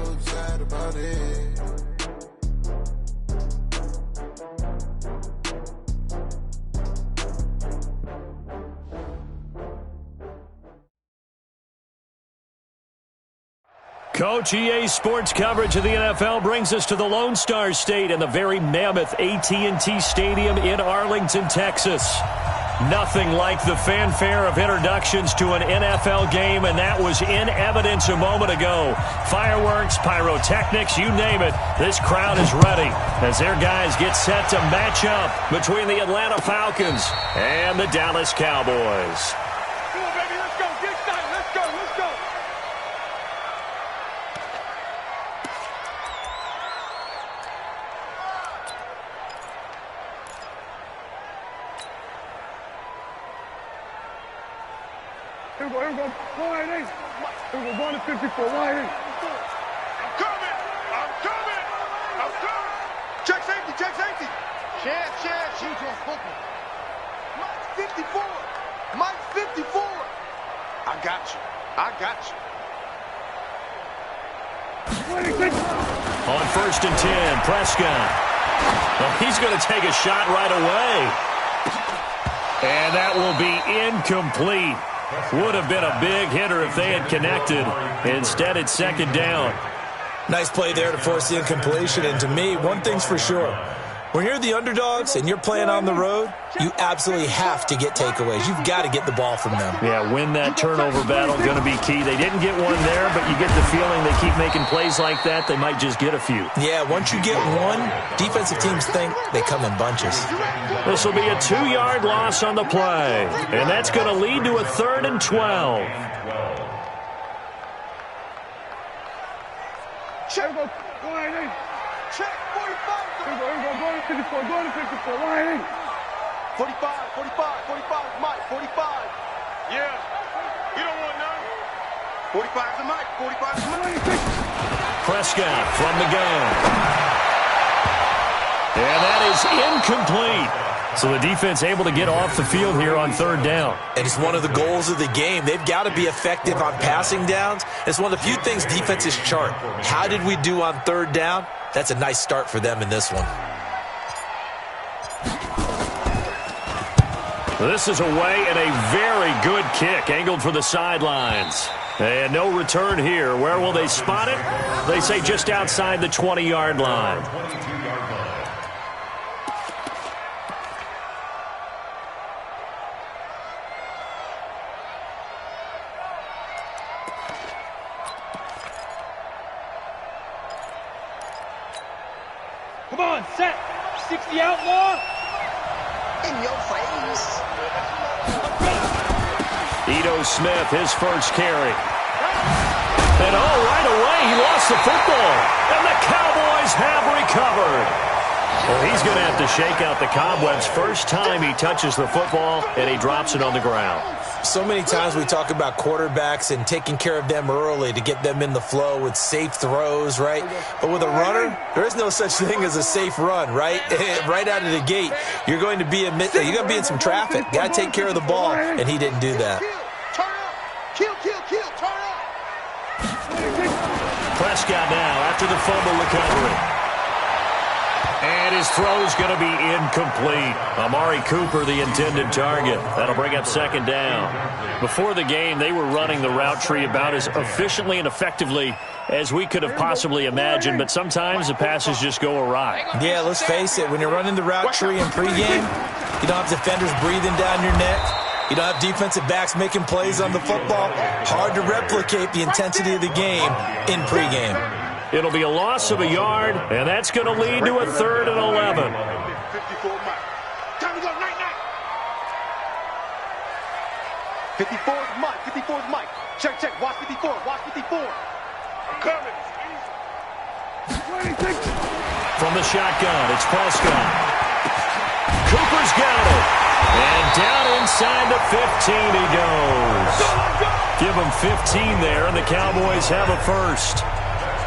so sad about it. Coach, EA Sports coverage of the NFL brings us to the Lone Star State and the very mammoth AT&T Stadium in Arlington, Texas. Nothing like the fanfare of introductions to an NFL game, and that was in evidence a moment ago. Fireworks, pyrotechnics, you name it. This crowd is ready as their guys get set to match up between the Atlanta Falcons and the Dallas Cowboys. Come on, baby, let's go. Get excited. Let's go. Let's go. Here we go. Wide eight. Here we go. 1 to 54. Wide eight. I'm coming. I'm coming. I'm coming. Check safety. Check safety. Chance. Shoot your football. Mike's 54. Mike's 54. I got you. On 1st and 10, Prescott. Well, he's going to take a shot right away. And that will be incomplete. Would have been a big hitter if they had connected. Instead, it's 2nd down. Nice play there to force the incompletion. And to me, one thing's for sure. When you're the underdogs and you're playing on the road, you absolutely have to get takeaways. You've got to get the ball from them. Yeah, win that turnover battle, going to be key. They didn't get one there, but you get the feeling they keep making plays like that, they might just get a few. Yeah, once you get one, defensive teams think they come in bunches. This will be a 2-yard loss on the play, and that's going to lead to a 3rd and 12. Check. Check. 45. Here we go. Go to 54. Go to 54. Wide eight. 45. Mike. 45. Yeah. We don't want none. 45 to Mike. 45 to Mike. Prescott from the gun. And that is incomplete. So the defense able to get off the field here on 3rd down. And it's one of the goals of the game. They've got to be effective on passing downs. It's one of the few things defenses chart. How did we do on 3rd down? That's a nice start for them in this one. This is away and a very good kick angled for the sidelines. And no return here. Where will they spot it? They say just outside the 20-yard line. Come on, set. 60 outlaw. In your face. Ito Smith, his first carry. And right away, he lost the football. And the Cowboys have recovered. Well, he's going to have to shake out the cobwebs first time he touches the football, and he drops it on the ground. So many times we talk about quarterbacks and taking care of them early to get them in the flow with safe throws, right? But with a runner, there is no such thing as a safe run, right? Right out of the gate, you're going to be in some traffic. Got to take care of the ball, and he didn't do that. Kill, turn up. Prescott now after the fumble recovery. And his throw is going to be incomplete. Amari Cooper, the intended target. That'll bring up 2nd down. Before the game, they were running the route tree about as efficiently and effectively as we could have possibly imagined, but sometimes the passes just go awry. Yeah, let's face it. When you're running the route tree in pregame, you don't have defenders breathing down your neck. You don't have defensive backs making plays on the football. Hard to replicate the intensity of the game in pregame. It'll be a loss of a yard, and that's going to lead to a 3rd and 11. 54 Mike. Time to go, night. 54's Mike. Check. Watch 54. I'm coming. From the shotgun, it's Prescott. Cooper's got it. And down inside the 15 he goes. Give him 15 there, and the Cowboys have a first.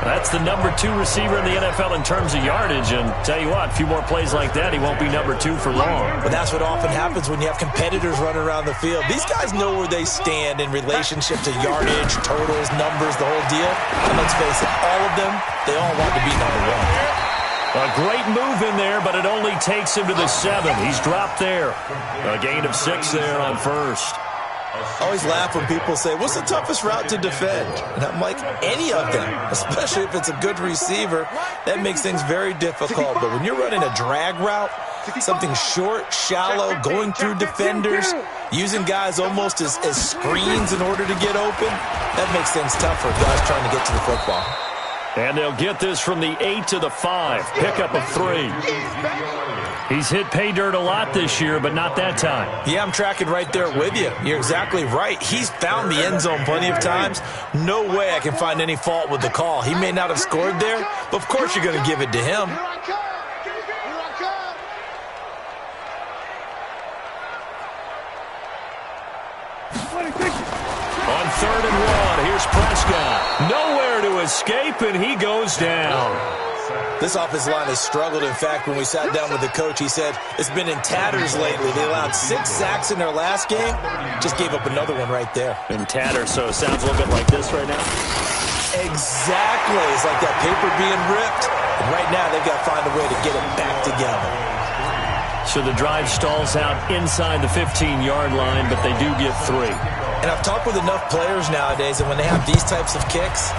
That's the number 2 receiver in the NFL in terms of yardage. And tell you what, a few more plays like that, he won't be number 2 for long. But that's what often happens when you have competitors running around the field. These guys know where they stand in relationship to yardage, totals, numbers, the whole deal. And let's face it, all of them, they all want to be number 1. A great move in there, but it only takes him to the 7. He's dropped there. A gain of 6 there on first. I always laugh when people say, what's the toughest route to defend? And I'm like, any of them, especially if it's a good receiver. That makes things very difficult. But when you're running a drag route, something short, shallow, going through defenders, using guys almost as screens in order to get open, that makes things tougher if guys trying to get to the football. And they'll get this from the 8 to the 5. Pickup of 3. He's hit pay dirt a lot this year, but not that time. Yeah, I'm tracking right there with you. You're exactly right. He's found the end zone plenty of times. No way I can find any fault with the call. He may not have scored there, but of course you're going to give it to him. On 3rd and 1, here's Prescott. Nowhere to escape, and he goes down. This offensive line has struggled. In fact, when we sat down with the coach, he said it's been in tatters lately. They allowed 6 sacks in their last game. Just gave up another one right there. In tatters, so it sounds a little bit like this right now. Exactly. It's like that paper being ripped. And right now, they've got to find a way to get it back together. So the drive stalls out inside the 15-yard line, but they do get 3. And I've talked with enough players nowadays, and when they have these types of kicks,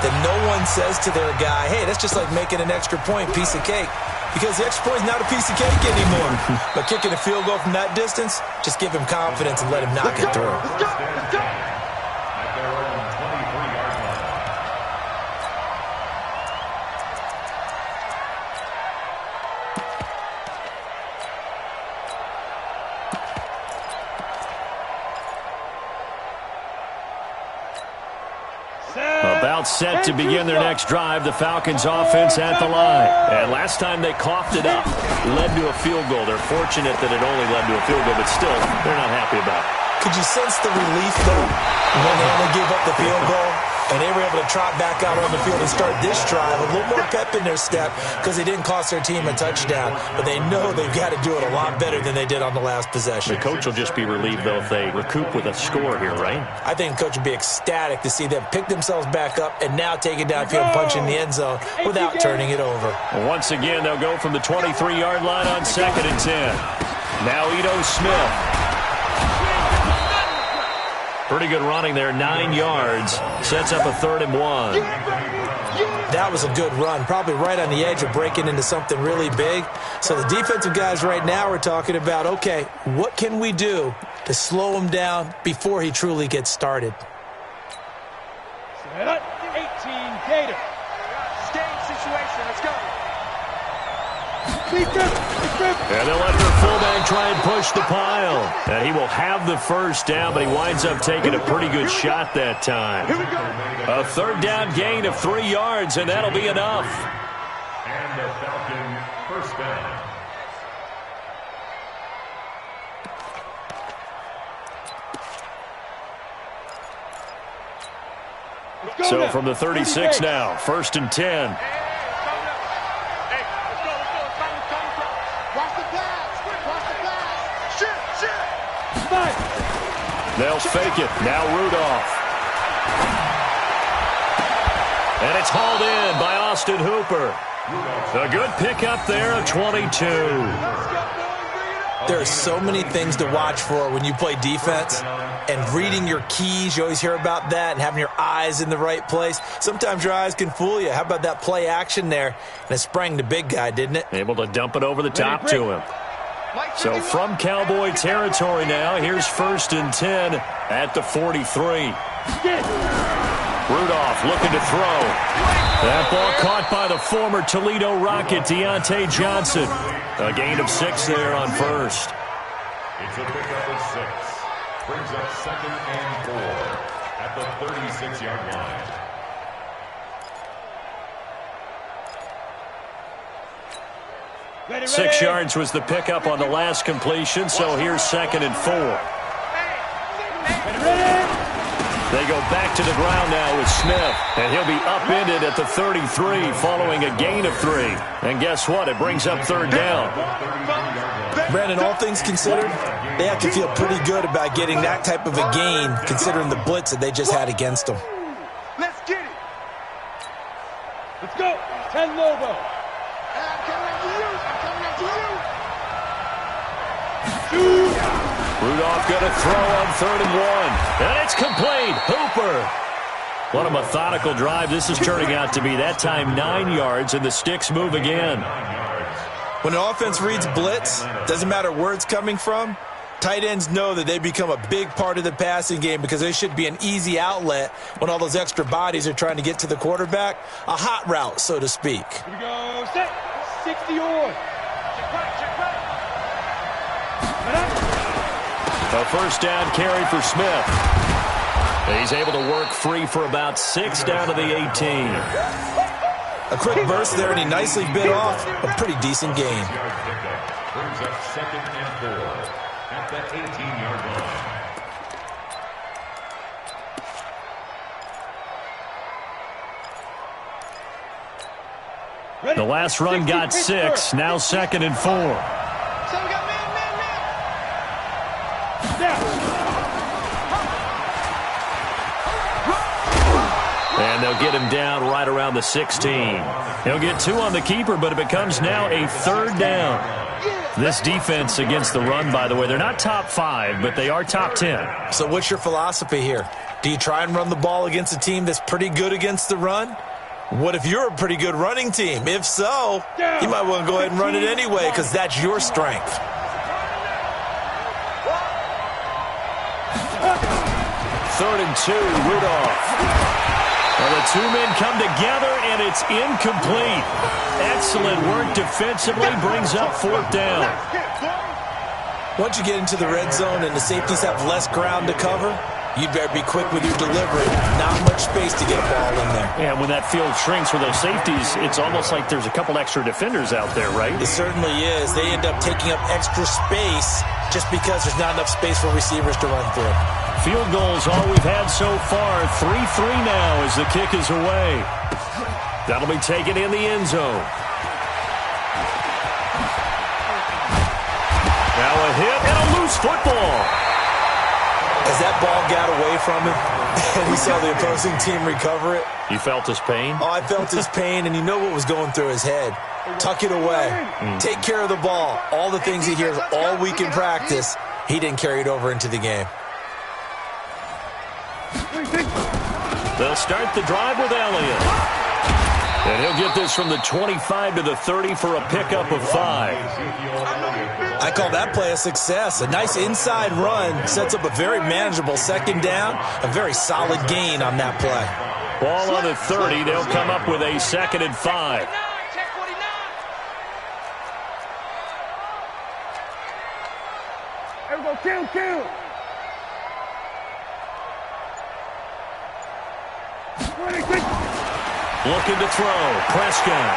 then no one says to their guy, hey, that's just like making an extra point, piece of cake. Because the extra point is not a piece of cake anymore. But kicking a field goal from that distance, just give him confidence and let him knock it through. Let's go. About set to begin their next drive, the Falcons offense at the line. And last time they coughed it up, led to a field goal. They're fortunate that it only led to a field goal, but still, they're not happy about it. Could you sense the relief, though, when they only gave up the field goal? And they were able to trot back out on the field and start this drive. A little more pep in their step because they didn't cost their team a touchdown. But they know they've got to do it a lot better than they did on the last possession. The coach will just be relieved, though, if they recoup with a score here, right? I think the coach would be ecstatic to see them pick themselves back up and now take it downfield and punch in the end zone without turning it over. Once again, they'll go from the 23-yard line on 2nd and 10. Now Ito Smith. Pretty good running there, 9 yards. Sets up a 3rd and 1. That was a good run, probably right on the edge of breaking into something really big. So the defensive guys right now are talking about, okay, what can we do to slow him down before he truly gets started? 18 Gator. Game situation, let's go. And they'll let their fullback try and push the pile. And he will have the first down, but he winds up taking a pretty good shot that time. A 3rd down gain of 3 yards, and that'll be enough. And the Falcon first down. So from the 36 now, 1st and 10. They'll fake it. Now Rudolph. And it's hauled in by Austin Hooper. A good pickup there of 22. There are so many things to watch for when you play defense. And reading your keys, you always hear about that, and having your eyes in the right place. Sometimes your eyes can fool you. How about that play action there? And it sprang the big guy, didn't it? Able to dump it over the top to him. So from Cowboy territory now, here's 1st and 10 at the 43. Rudolph looking to throw. That ball caught by the former Toledo Rocket, Deontay Johnson. A gain of 6 there on first. It's a pickup of 6. Brings up 2nd and 4 at the 36-yard line. Ready, 6 yards was the pickup on the last completion, so here's 2nd and 4. They go back to the ground now with Smith, and he'll be upended at the 33 following a gain of 3. And guess what? It brings up third down. Brandon, all things considered, they have to feel pretty good about getting that type of a gain considering the blitz that they just had against them. Let's get it. Let's go. 10 Lobo. I'm coming after you. Rudolph going to throw on 3rd and 1. And it's complete. Hooper. What a methodical drive this is turning out to be. That time 9 yards, and the sticks move again. When an offense reads blitz, doesn't matter where it's coming from, tight ends know that they become a big part of the passing game because they should be an easy outlet when all those extra bodies are trying to get to the quarterback. A hot route, so to speak. Here we go. Set. 60 on. Check right. A first down carry for Smith. He's able to work free for about 6 down to the 18. A quick burst there, and he nicely bit off a pretty decent gain. Brings up 2nd and 4 at the 18-yard line. The last run got 6. Now 2nd and 4. So we got man. And they'll get him down right around the 16. He'll get 2 on the keeper, but it becomes now a 3rd down. This defense against the run, by the way, they're not top 5, but they are top 10. So what's your philosophy here? Do you try and run the ball against a team that's pretty good against the run? What if you're a pretty good running team? If so, you might want to go ahead and run it anyway because that's your strength. 3rd and 2, Rudolph. Well, the 2 men come together, and it's incomplete. Excellent work defensively, brings up 4th down. Once you get into the red zone and the safeties have less ground to cover, you'd better be quick with your delivery. Not much space to get a ball in there. Yeah, when that field shrinks for those safeties, it's almost like there's a couple extra defenders out there, right? It certainly is. They end up taking up extra space just because there's not enough space for receivers to run through. Field goals all we've had so far. 3-3 now as the kick is away. That'll be taken in the end zone. Now a hit and a loose football. As that ball got away from him and he saw the opposing team recover it. You felt his pain? Oh, I felt his pain, and you know what was going through his head. Tuck it away. Take care of the ball. All the things he hears all week in practice, he didn't carry it over into the game. They'll start the drive with Elliott. And he'll get this from the 25 to the 30 for a pickup of 5. I call that play a success. A nice inside run sets up a very manageable 2nd down. A very solid gain on that play. Ball on the 30. They'll come up with a 2nd and 5. Here we go. Kill. Looking to throw. Prescott.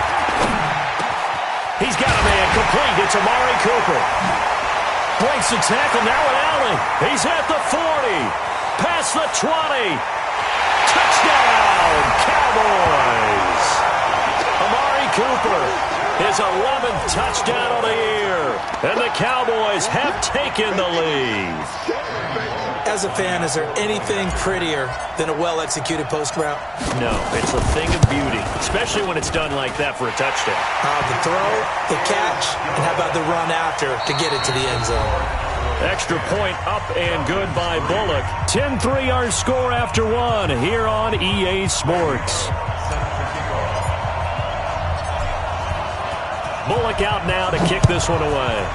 He's got a man complete. It's Amari Cooper. Breaks the tackle now at Allen. He's at the 40. Past the 20. Touchdown, Cowboys. Amari Cooper, his 11th touchdown of the year. And the Cowboys have taken the lead. As a fan, is there anything prettier than a well-executed post route? No, it's a thing of beauty, especially when it's done like that for a touchdown. The throw, the catch, and how about the run after to get it to the end zone? Extra point up and good by Bullock. 10-3 our score after 1 here on EA Sports. Bullock out now to kick this one away.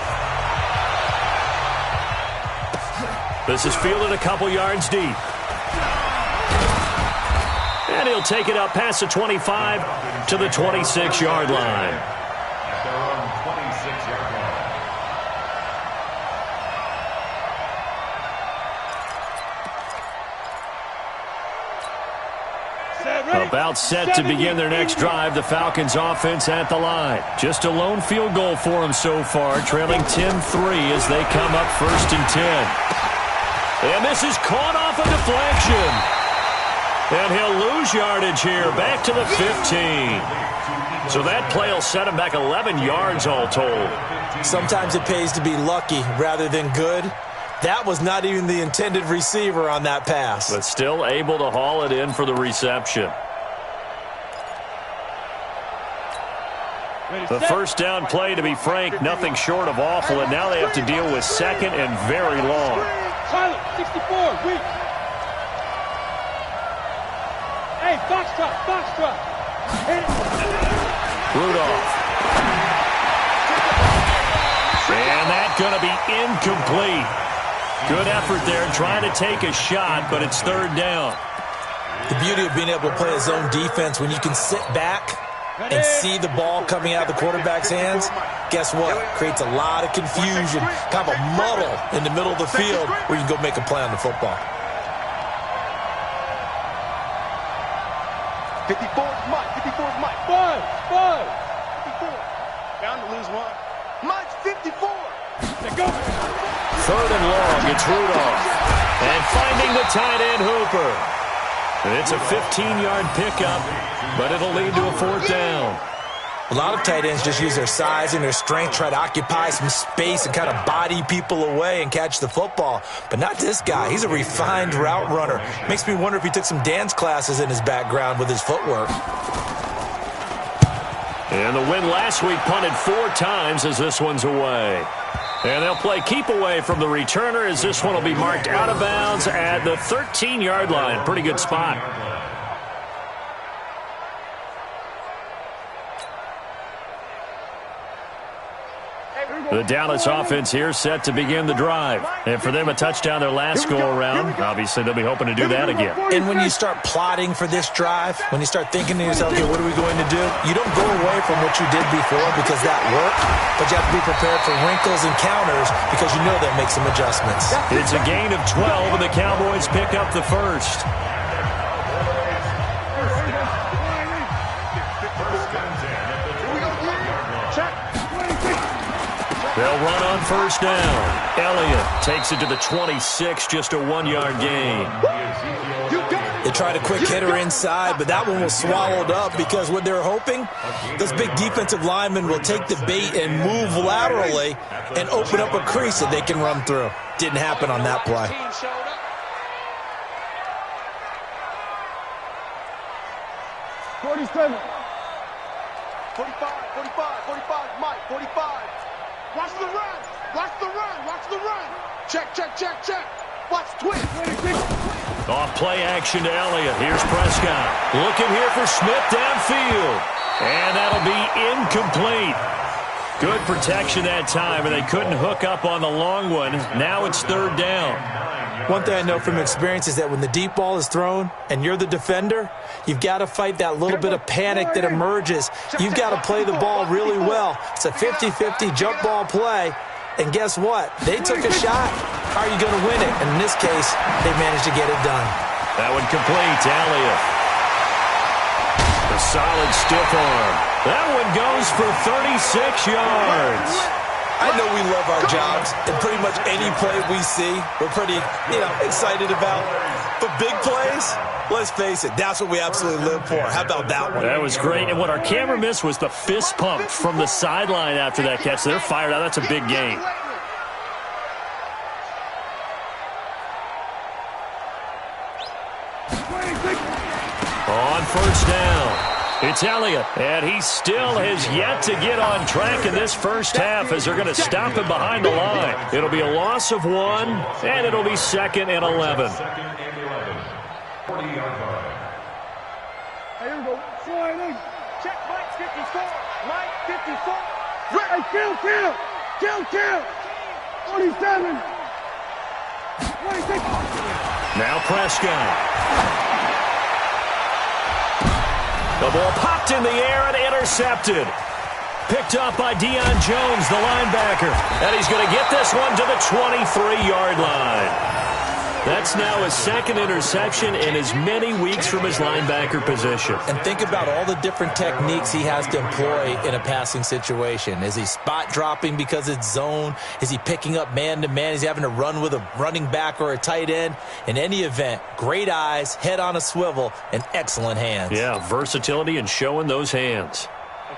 This is fielded a couple yards deep. And he'll take it up past the 25 to the 26-yard line. At their own 26-yard line. About set to begin their next drive. The Falcons offense at the line. Just a lone field goal for them so far, trailing 10-3 as they come up 1st and 10. And this is caught off a deflection. And he'll lose yardage here, back to the 15. So that play will set him back 11 yards all told. Sometimes it pays to be lucky rather than good. That was not even the intended receiver on that pass. But still able to haul it in for the reception. The first down play, to be frank, nothing short of awful, and now they have to deal with second and very long. Silent, 64, weak. Hey, Foxtrot. Rudolph. And that's going to be incomplete. Good effort there trying to take a shot, but it's third down. The beauty of being able to play a zone defense when you can sit back and see the ball coming out of the quarterback's hands, guess what? Creates a lot of confusion, kind of a muddle in the middle of the field where you can go make a play on the football. 54's Mike. Five. 54. Bound to lose one. Mike's 54. Let's go. Third and long, it's Rudolph. And finding the tight end, Hooper. And it's a 15-yard pickup, but it'll lead to a fourth down. A lot of tight ends just use their size and their strength, try to occupy some space and kind of body people away and catch the football. But not this guy. He's a refined route runner. Makes me wonder if he took some dance classes in his background with his footwork. And the win last week punted 4 times as this one's away. And they'll play keep away from the returner as this one will be marked out of bounds at the 13-yard line. Pretty good spot. The Dallas offense here set to begin the drive. And for them, a touchdown their last go-around. Obviously, they'll be hoping to do that again. And when you start plotting for this drive, when you start thinking to yourself, okay, what are we going to do? You don't go away from what you did before because that worked, but you have to be prepared for wrinkles and counters because you know they'll make some adjustments. It's a gain of 12, and the Cowboys pick up the first. They'll run on first down. Elliott takes it to the 26, just a 1-yard gain. They tried a quick hitter inside, but that one was swallowed up because what they're hoping, those big defensive linemen will take the bait and move laterally and open up a crease that they can run through. Didn't happen on that play. 47. 45, Mike, 45. Watch the run. Check. Watch twist. Off play action to Elliott. Here's Prescott. Looking here for Smith downfield. And that'll be incomplete. Good protection that time, and they couldn't hook up on the long one. Now it's third down. One thing I know from experience is that when the deep ball is thrown and you're the defender, you've got to fight that little bit of panic that emerges. You've got to play the ball really well. It's a 50-50 jump ball play. And guess what? They took a shot. How are you going to win it? And in this case, they managed to get it done. That one complete to Elliott. A solid stiff arm. That one goes for 36 yards. I know we love our jobs, and pretty much any play we see, we're pretty, excited about. But big plays, let's face it, that's what we absolutely live for. How about that one? That was great. And what our camera missed was the fist pump from the sideline after that catch. They're fired out. That's a big gain. On first down, it's Elliott, and he still has yet to get on track in this first half as they're going to stop him behind the line. It'll be a loss of 1, and it'll be 2nd and 11. 40-yard line. Hey, here we go. Slide in. Check Mike 54. Mike 54. Hey, kill. 47. 26. Now Prescott. The ball popped in the air and intercepted. Picked up by Deion Jones, the linebacker. And he's going to get this one to the 23-yard line. That's now his second interception in as many weeks from his linebacker position. And think about all the different techniques he has to employ in a passing situation. Is he spot dropping because it's zone? Is he picking up man-to-man? Is he having to run with a running back or a tight end? In any event, great eyes, head on a swivel, and excellent hands. Yeah, versatility and showing those hands.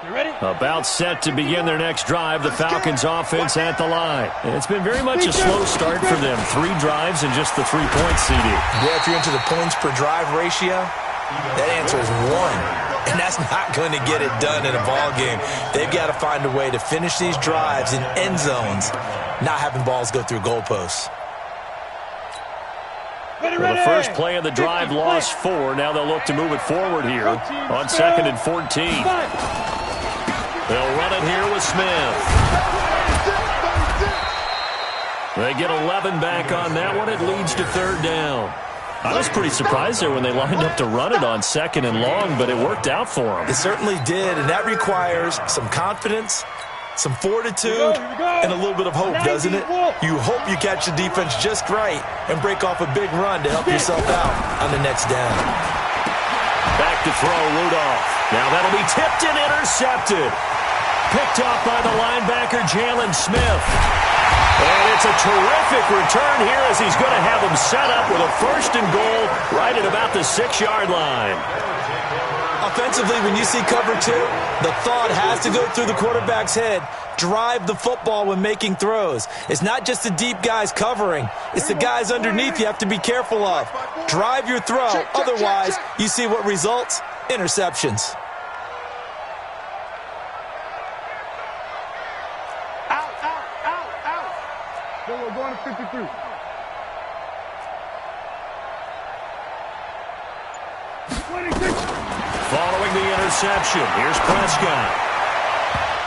You ready? About set to begin their next drive, the Falcons offense at the line. It's been very much a slow start for them. 3 drives and just the 3 points, CD. Yeah, if you're into the points per drive ratio, that answer is 1. And that's not going to get it done in a ball game. They've got to find a way to finish these drives in end zones, not having balls go through goalposts. Well, the first play of the drive lost 4. Now they'll look to move it forward here on 2nd and 14. They'll run it here with Smith. They get 11 back on that one. It leads to 3rd down. I was pretty surprised there when they lined up to run it on 2nd and long, but it worked out for them. It certainly did, and that requires some confidence, some fortitude, and a little bit of hope, doesn't it? You hope you catch the defense just right and break off a big run to help yourself out on the next down. Back to throw, Rudolph. Now that'll be tipped and intercepted. Picked off by the linebacker, Jalen Smith. And it's a terrific return here as he's going to have him set up with a 1st and goal right at about the 6-yard line. Offensively, when you see cover 2, the thought has to go through the quarterback's head. Drive the football when making throws. It's not just the deep guys covering. It's the guys underneath you have to be careful of. Drive your throw. Otherwise, you see what results? Interceptions. We're going to 53. Following the interception, here's Prescott.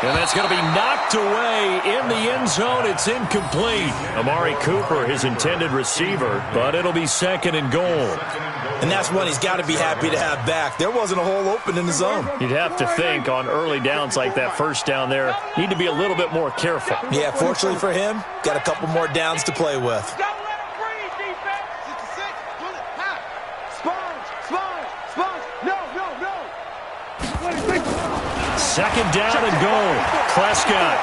And that's going to be knocked away in the end zone. It's incomplete. Amari Cooper, his intended receiver, but it'll be 2nd and goal. And that's one he's got to be happy to have back. There wasn't a hole open in the zone. You'd have to think on early downs like that 1st down there, need to be a little bit more careful. Yeah, fortunately for him, got a couple more downs to play with. Don't let him breathe, defense. 66, pull it, pop. Sponge. No. 2nd down and goal. Prescott.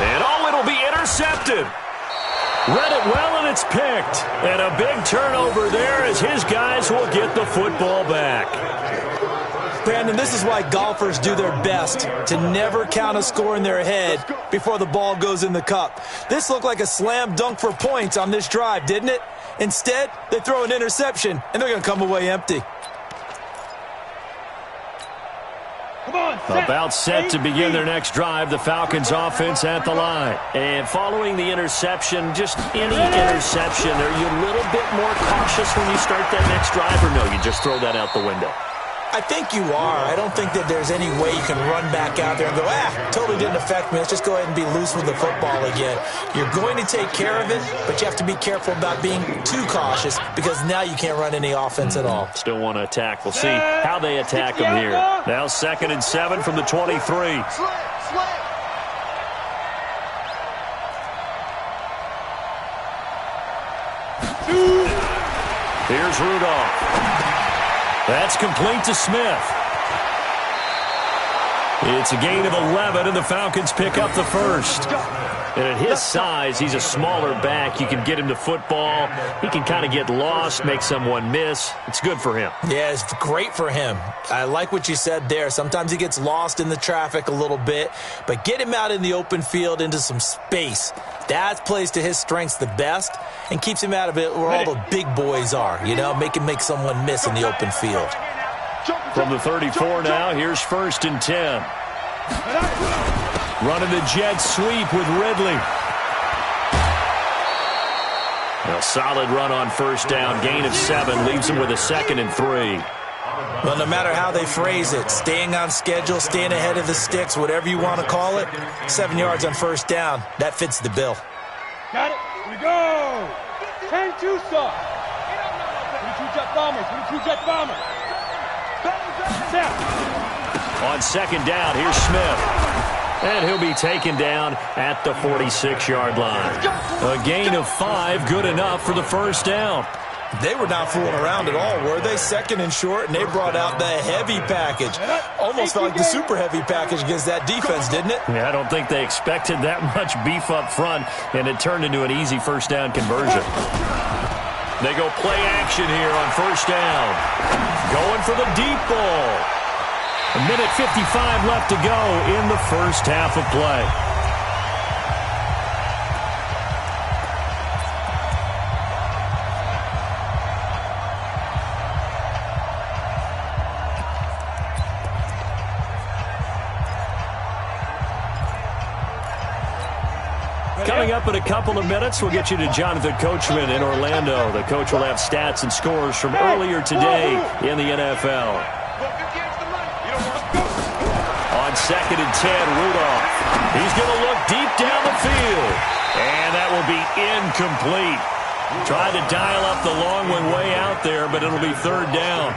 And it'll be intercepted. Read it well, and it's picked. And a big turnover there as his guys will get the football back. Brandon, this is why golfers do their best to never count a score in their head before the ball goes in the cup. This looked like a slam dunk for points on this drive, didn't it? Instead, they throw an interception, and they're going to come away empty. About set to begin their next drive, the Falcons offense at the line. And following the interception, just any interception, are you a little bit more cautious when you start that next drive, or no, you just throw that out the window? I think you are. I don't think that there's any way you can run back out there and go, totally didn't affect me. Let's just go ahead and be loose with the football again. You're going to take care of it, but you have to be careful about being too cautious because now you can't run any offense at all. Still want to attack. We'll see how they attack them here. Now 2nd and 7 from the 23. Here's Rudolph. That's complete to Smith. It's a gain of 11, and the Falcons pick up the 1st. And at his size, he's a smaller back. You can get him to football. He can kind of get lost, make someone miss. It's good for him. Yeah, it's great for him. I like what you said there. Sometimes he gets lost in the traffic a little bit, but get him out in the open field into some space. That plays to his strengths the best and keeps him out of it where all the big boys are, make him make someone miss in the open field. From the 34 now, here's 1st and 10. Running the jet sweep with Ridley. A solid run on 1st down. Gain of 7 leaves him with a 2nd and 3. Well, no matter how they phrase it, staying on schedule, staying ahead of the sticks, whatever you want to call it, 7 yards on 1st down, that fits the bill. Got it. Here we go. 10-2 stop. 22 jet bombers. 22 jet bombers. On 2nd down, here's Smith. And he'll be taken down at the 46-yard line. A gain of 5, good enough for the first down. They were not fooling around at all, were they? Second and short, and they brought out the heavy package. Almost felt like the super heavy package against that defense, didn't it? Yeah, I don't think they expected that much beef up front, and it turned into an easy first down conversion. They go play action here on first down. Going for the deep ball. A minute 55 left to go in the first half of play. Coming up in a couple of minutes, we'll get you to Jonathan Coachman in Orlando. The coach will have stats and scores from earlier today in the NFL. On 2nd and 10, Rudolph. He's going to look deep down the field. And that will be incomplete. Tried to dial up the long one way out there, but it'll be third down.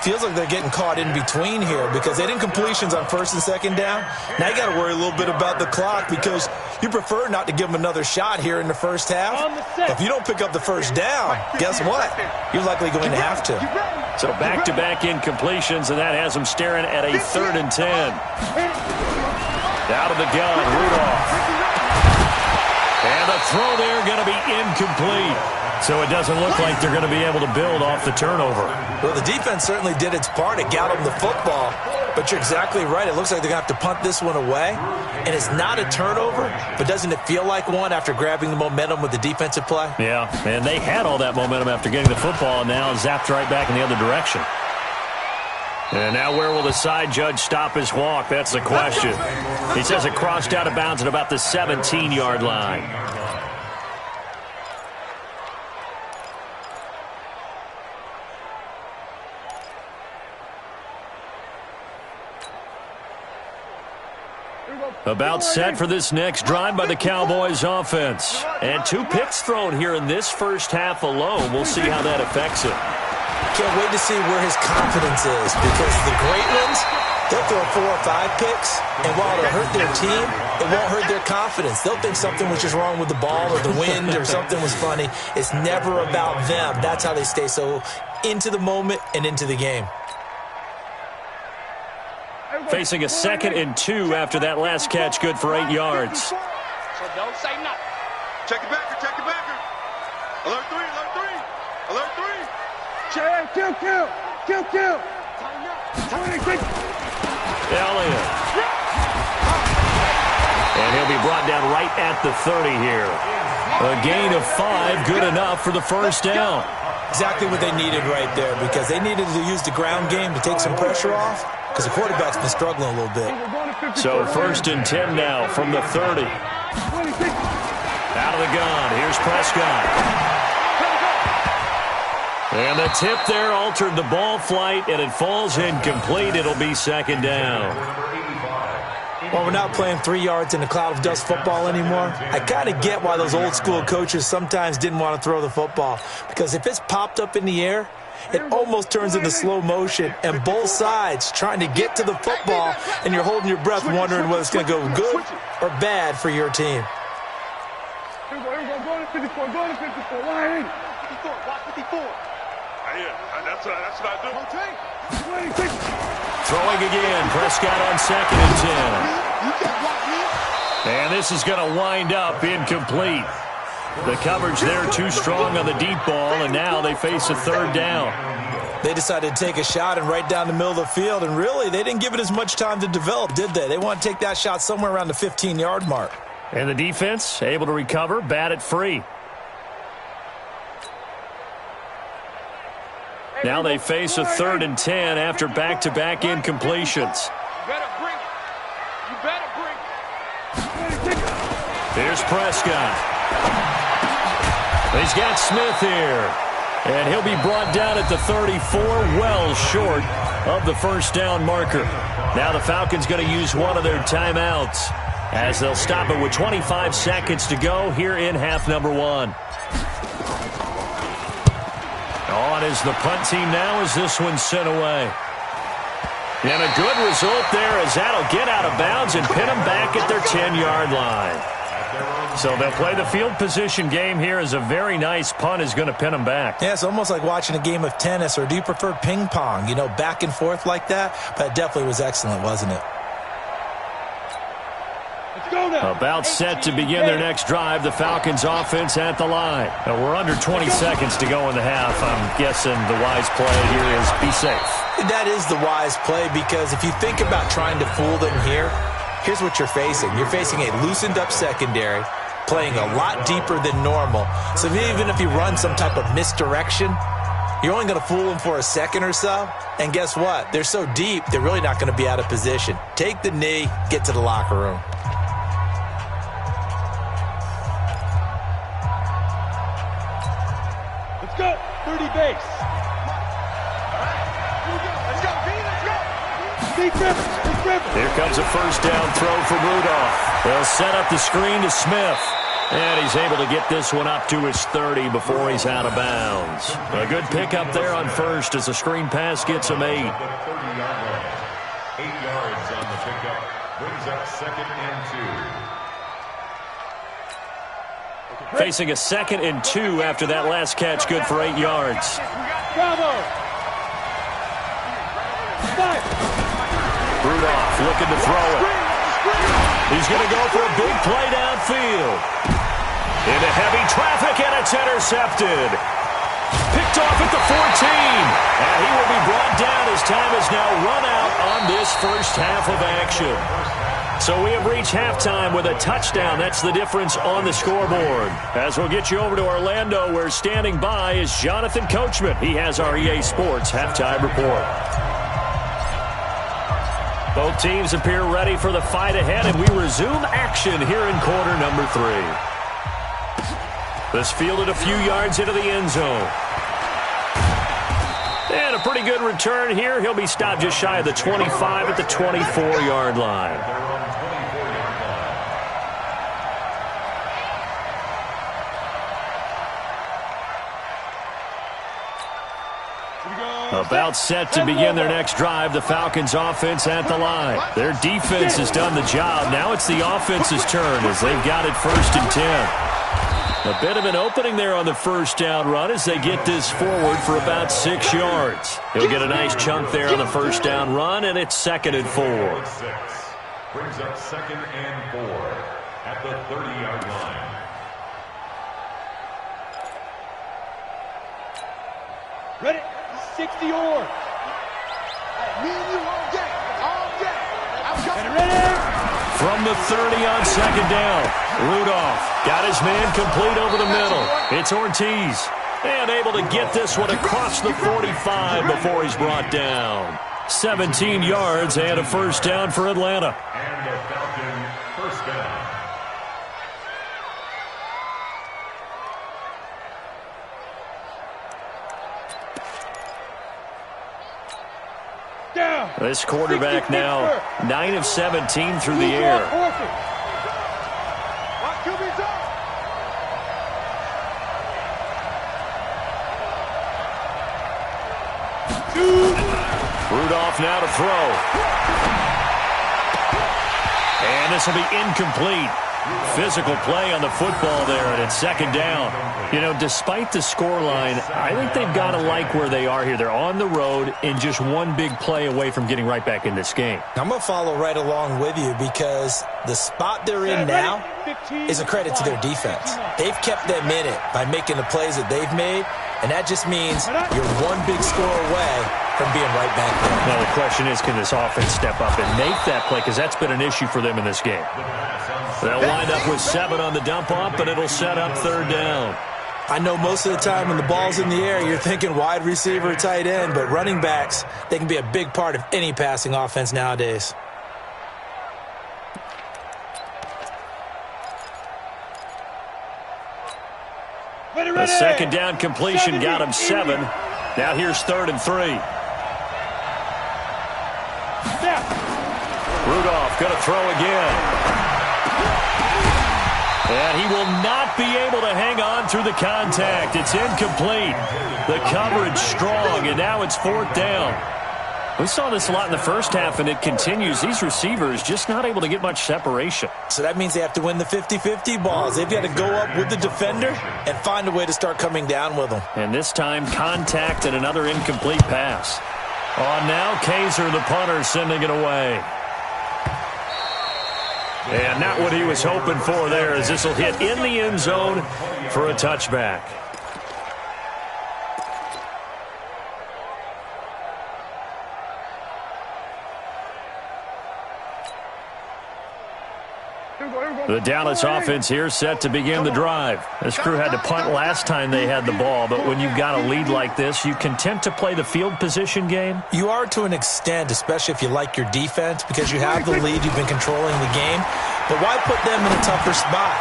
Feels like they're getting caught in between here because they didn't completions on first and second down. Now you got to worry a little bit about the clock because you prefer not to give them another shot here in the first half. But if you don't pick up the first down, guess what? You're likely going to have to. So back-to-back incompletions, and that has them staring at a 3rd and 10. Out of the gun, Rudolph. And the throw there going to be incomplete. So it doesn't look like they're going to be able to build off the turnover. Well, the defense certainly did its part. It got them the football. But you're exactly right. It looks like they're going to have to punt this one away. And it's not a turnover, but doesn't it feel like one after grabbing the momentum with the defensive play? Yeah, and they had all that momentum after getting the football, and now zapped right back in the other direction. And now where will the side judge stop his walk? That's the question. He says it crossed out of bounds at about the 17-yard line. About set for this next drive by the Cowboys offense. And 2 picks thrown here in this first half alone. We'll see how that affects it. Can't wait to see where his confidence is because the great ones, they'll throw 4 or 5 picks, and while it'll hurt their team, it won't hurt their confidence. They'll think something was just wrong with the ball or the wind or something was funny. It's never about them. That's how they stay so into the moment and into the game. Facing a 2nd and 2 after that last catch, good for 8 yards. So don't say nothing. Check it backer, check it backer. Alert 3, alert 3. Alert 3. Kill. 26. Elliott. And he'll be brought down right at the 30 here. A gain of 5, good enough for the first down. Exactly what they needed right there because they needed to use the ground game to take some pressure off because the quarterback's been struggling a little bit. So 1st and 10 now from the 30. Out of the gun. Here's Prescott. And the tip there altered the ball flight, and it falls incomplete. It'll be 2nd down. Well, we're not playing 3 yards in a cloud of dust football anymore. I kind of get why those old school coaches sometimes didn't want to throw the football. Because if it's popped up in the air, it almost turns into slow motion. And both sides trying to get to the football, and you're holding your breath wondering whether it's going to go good or bad for your team. Here we go. Go to 54. Go to 54. Line in. 54. Watch 54. That's what I do. 26. Throwing again. Prescott on 2nd and 10. And this is going to wind up incomplete. The coverage there too strong on the deep ball, and now they face a 3rd down. They decided to take a shot and right down the middle of the field, and really, they didn't give it as much time to develop, did they? They want to take that shot somewhere around the 15-yard mark. And the defense able to recover, bat it free. Now they face a 3rd and 10 after back-to-back incompletions. You better bring it. You better bring it. Here's Prescott. He's got Smith here. And he'll be brought down at the 34, well short of the first down marker. Now the Falcons going to use one of their timeouts as they'll stop it with 25 seconds to go here in half number 1. On is the punt team now as this one's sent away. And a good result there as that'll get out of bounds and pin them back at their 10-yard line. So they'll play the field position game here as a very nice punt is going to pin them back. Yeah, it's almost like watching a game of tennis, or do you prefer ping pong? You know, back and forth like that? But it definitely was excellent, wasn't it? About set to begin their next drive, the Falcons offense at the line. Now we're under 20 seconds to go in the half. I'm guessing the wise play here is be safe. That is the wise play, because if you think about trying to fool them here, here's what you're facing. You're facing a loosened up secondary, playing a lot deeper than normal. So even if you run some type of misdirection, you're only going to fool them for a second or so. And guess what? They're so deep, they're really not going to be out of position. Take the knee, get to the locker room. Let's go. 30 base. All right. Let's go. Let's go. Steve Rivers. Here comes a first down throw from Rudolph. They'll set up the screen to Smith. And he's able to get this one up to his 30 before he's out of bounds. A good pickup there on first as the screen pass gets him 8. 8 yards on the pickup. Brings up 2nd and 2. Facing a 2nd and 2 after that last catch, good for 8 yards. Bravo. Rudolph looking to throw it. He's going to go for a big play downfield. Into heavy traffic, and it's intercepted. Picked off at the 14. And he will be brought down as time has now run out on this first half of action. So we have reached halftime with a touchdown. That's the difference on the scoreboard. As we'll get you over to Orlando, where standing by is Jonathan Coachman. He has our EA Sports halftime report. Both teams appear ready for the fight ahead, and we resume action here in quarter number 3. This fielded a few yards into the end zone. And a pretty good return here. He'll be stopped just shy of the 25 at the 24-yard line. About set to begin their next drive, the Falcons offense at the line. Their defense has done the job. Now it's the offense's turn as they've got it 1st and 10. A bit of an opening there on the first down run as they get this forward for about 6 yards. He'll get a nice chunk there on the first down run, and it's 2nd and 4. Brings up 2nd and 4 at the 30-yard line. Ready? 60 or. Me and you all day. All day. I'm coming. Ready? From the 30 on 2nd down, Rudolph got his man complete over the middle. It's Ortiz. And able to get this one across the 45 before he's brought down. 17 yards and a first down for Atlanta. And a Falcon first down. This quarterback now 9 of 17 through the air. Rudolph now to throw. And this will be incomplete. Physical play on the football there, and it's 2nd down. You know, despite the scoreline, I think they've got to like where they are here. They're on the road and just one big play away from getting right back in this game. I'm going to follow right along with you, because the spot they're in now is a credit to their defense. They've kept them in it by making the plays that they've made, and that just means you're one big score away from being right back there. Now the question is, can this offense step up and make that play, because that's been an issue for them in this game. They'll wind up with 7 on the dump-off, but it'll set up 3rd down. I know most of the time when the ball's in the air, you're thinking wide receiver, tight end, but running backs, they can be a big part of any passing offense nowadays. A 2nd down completion got him 7. Now here's 3rd and 3. Rudolph going to throw again. And he will not be able to hang on through the contact. It's incomplete. The coverage strong, and now it's 4th down. We saw this a lot in the first half, and it continues. These receivers just not able to get much separation. So that means they have to win the 50-50 balls. They've got to go up with the defender and find a way to start coming down with them. And this time, contact and another incomplete pass. On now, Kaiser, the punter, sending it away. And not what he was hoping for there, as this will hit in the end zone for a touchback. The Dallas offense here set to begin the drive. This crew had to punt last time they had the ball, but when you've got a lead like this, you content to play the field position game? You are to an extent, especially if you like your defense, because you have the lead, you've been controlling the game. But why put them in a tougher spot?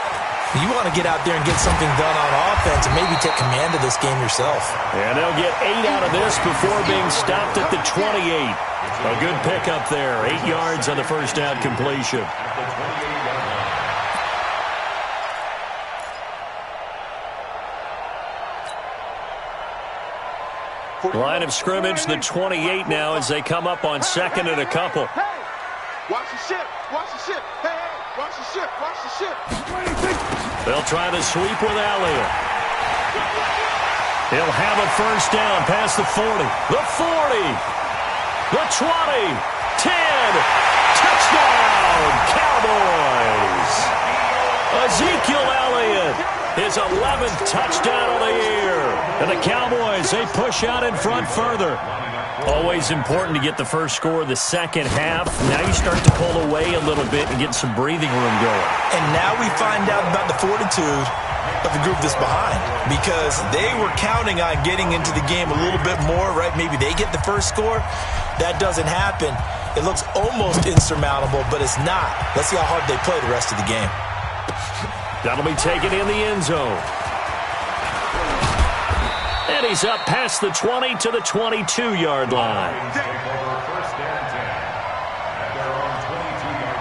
You want to get out there and get something done on offense and maybe take command of this game yourself. And they'll get 8 out of this before being stopped at the 28. A good pickup there. 8 yards on the first down completion. Line of scrimmage, the 28 now as they come up on second and a couple. Hey, watch the ship, watch the ship. Hey, watch the ship, watch the ship. They'll try to sweep with Elliott. He'll have a first down past the 40. The 40. The 20. 10. Touchdown, Cowboys. Ezekiel Elliott. His 11th touchdown of the year. And the Cowboys, they push out in front further. Always important to get the first score of the second half. Now you start to pull away a little bit and get some breathing room going. And now we find out about the fortitude of the group that's behind, because they were counting on getting into the game a little bit more, right? Maybe they get the first score. That doesn't happen. It looks almost insurmountable, but it's not. Let's see how hard they play the rest of the game. That'll be taken in the end zone. And he's up past the 20 to the 22-yard line. First and 10 at their own 22-yard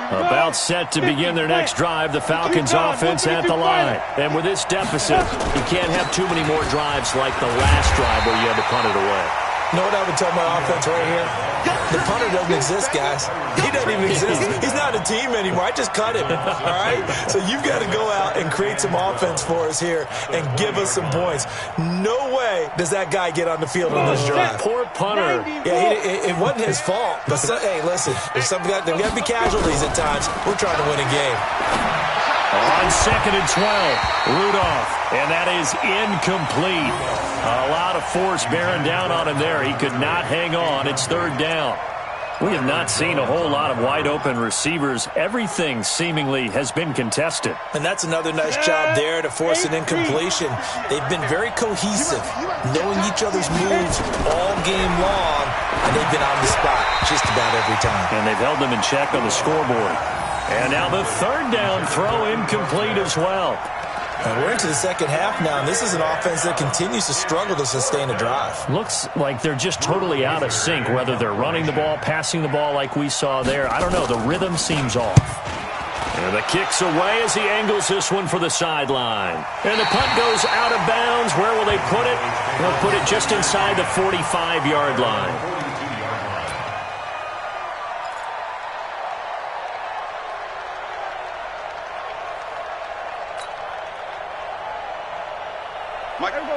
line. About set to begin their next drive, the Falcons offense at the line. And with this deficit, you can't have too many more drives like the last drive where you had to punt it away. You know what I would tell my offense right here? The punter doesn't exist, guys. He doesn't even exist. He's not a team anymore. I just cut him, all right? So you've got to go out and create some offense for us here and give us some points. No way does that guy get on the field on this drive. Poor punter. Yeah, it wasn't his fault. But, hey, listen, there's got to be casualties at times. We're trying to win a game. On second and 12, Rudolph, and that is incomplete. A lot of force bearing down on him there. He could not hang on. It's third down. We have not seen a whole lot of wide-open receivers. Everything seemingly has been contested. And that's another nice job there to force an incompletion. They've been very cohesive, knowing each other's moves all game long, and they've been on the spot just about every time. And they've held them in check on the scoreboard. And now the third down throw incomplete as well. And we're into the second half now, and this is an offense that continues to struggle to sustain a drive. Looks like they're just totally out of sync, whether they're running the ball, passing the ball like we saw there. I don't know. The rhythm seems off. And the kick's away as he angles this one for the sideline. And the punt goes out of bounds. Where will they put it? They'll put it just inside the 45-yard line.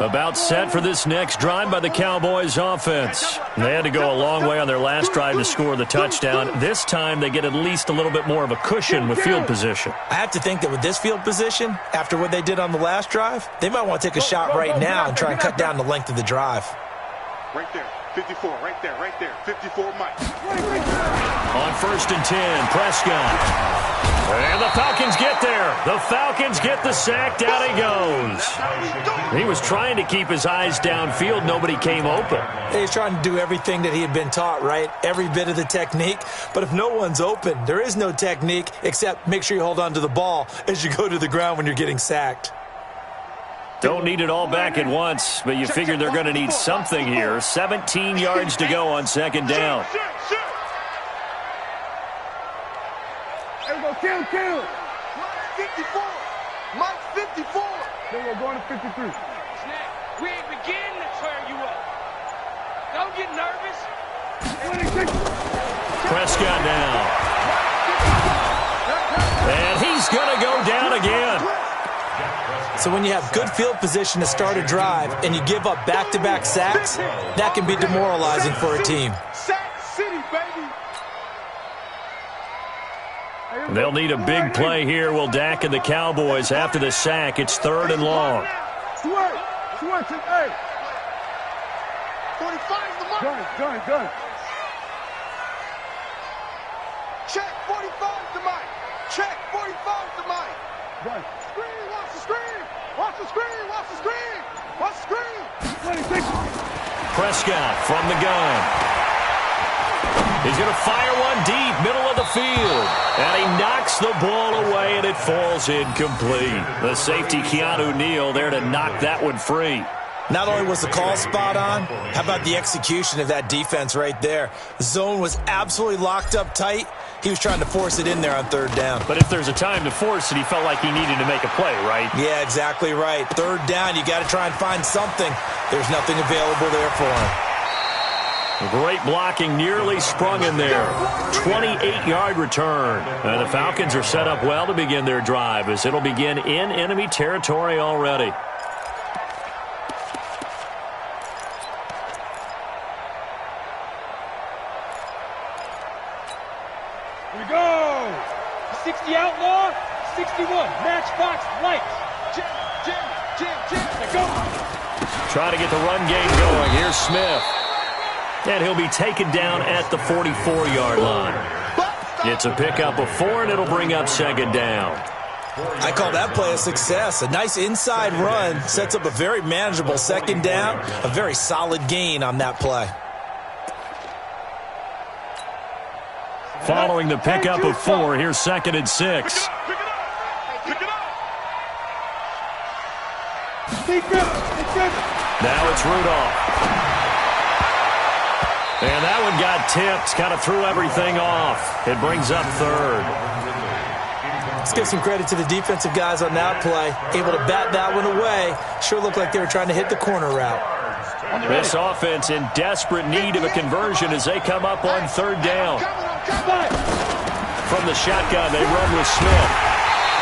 About set for this next drive by the Cowboys offense. They had to go a long way on their last drive to score the touchdown. This time they get at least a little bit more of a cushion with field position. I have to think that with this field position, after what they did on the last drive, they might want to take a shot right now and try and cut down the length of the drive. Right there, 54, right there, 54, Mike. On first and 10, Prescott. And the Falcons get there. The Falcons get the sack. Down he goes. He was trying to keep his eyes downfield. Nobody came open. He's trying to do everything that he had been taught, right? Every bit of the technique. But if no one's open, there is no technique except make sure you hold on to the ball as you go to the ground when you're getting sacked. Don't need it all back at once, but you figure they're going to need something here. 17 yards to go on second down. Kill. 54. Then we're going to 53. Snap. We ain't beginning to tear you up. Don't get nervous. 26. Prescott now. And he's going to go down again. So when you have good field position to start a drive and you give up back-to-back sacks, that can be demoralizing for a team. Sack City, baby. They'll need a big play here, will Dak and the Cowboys. After the sack, it's 3rd and long. Switch it, hey. 45's the mark. Done. Check, 45's the mic. Check, 45's the mic. Done. Screen, watch the screen. Watch the screen, watch the screen. Watch the screen. 26. Prescott from the gun. He's going to fire one deep, middle of the field. And he knocks the ball away, and it falls incomplete. The safety, Keanu Neal, there to knock that one free. Not only was the call spot on, how about the execution of that defense right there? The zone was absolutely locked up tight. He was trying to force it in there on 3rd down. But if there's a time to force it, he felt like he needed to make a play, right? Yeah, exactly right. 3rd down, you got to try and find something. There's nothing available there for him. Great blocking, nearly sprung in there. 28-yard return. And the Falcons are set up well to begin their drive as it'll begin in enemy territory already. Here we go. 60 outlaw, 61 matchbox lights. Jim. Let go. Trying to get the run game going. Here's Smith. And he'll be taken down at the 44-yard line. It's a pickup of 4, and it'll bring up 2nd down. I call that play a success. A nice inside run sets up a very manageable 2nd down. A very solid gain on that play. Following the pickup of 4, here's 2nd and 6. Now it's Rudolph. And that one got tipped, kind of threw everything off. It brings up 3rd. Let's give some credit to the defensive guys on that play. Able to bat that one away. Sure looked like they were trying to hit the corner route. This offense in desperate need of a conversion as they come up on 3rd down. From the shotgun, they run with Smith.